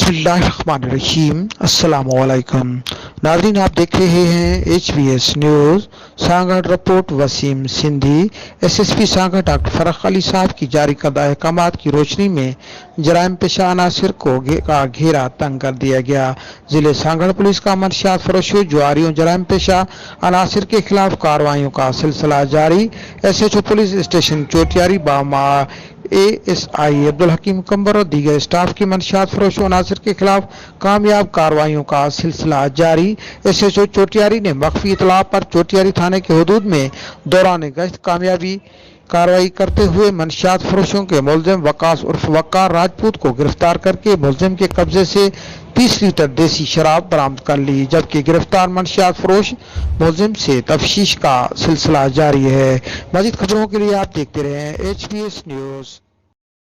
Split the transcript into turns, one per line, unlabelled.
बिस्मिल्लाहिर्रहमानिर्रहीम। अस्सलाम वालेकुम नाज़रीन, आप देख रहे हैं HBS news. Sanghar report Waseem Sindhi. SSP Sanghar doctor Farrukh Ali साहब की जारी करदा अहकामात की रोशनी में जराइम पेशा अनासर को घेरा तंग कर दिया गया। जिले सांगड़ पुलिस का मंशियात फरोशियों, जुआरियों, जराइम पेशा अनासर के खिलाफ कार्रवाइयों का सिलसिला जारी। SHO पुलिस स्टेशन चोटियारी बामा ASI अब्दुल हकीम कंबर और दीगर स्टाफ की मंशियात फरोशों अनासर के खिलाफ कामयाब कार्रवाइयों का सिलसिला जारी। SHO चोटियारी ने मख्फी इतला पर चोटियारी थाने के हदूद में दौरान गश्त कामयाबी कार्रवाई करते हुए मंशियात फरोशों के मुलजिम वकास उर्फ वकार राजपूत को गिरफ्तार करके मुलजिम के कब्जे से 30 लीटर देसी शराब बरामद कर ली, जबकि गिरफ्तार मंशियात फरोश मुलजिम से तफ्तीश का सिलसिला जारी है। मजीद खबरों के लिए आप देखते रहें HBS न्यूज़।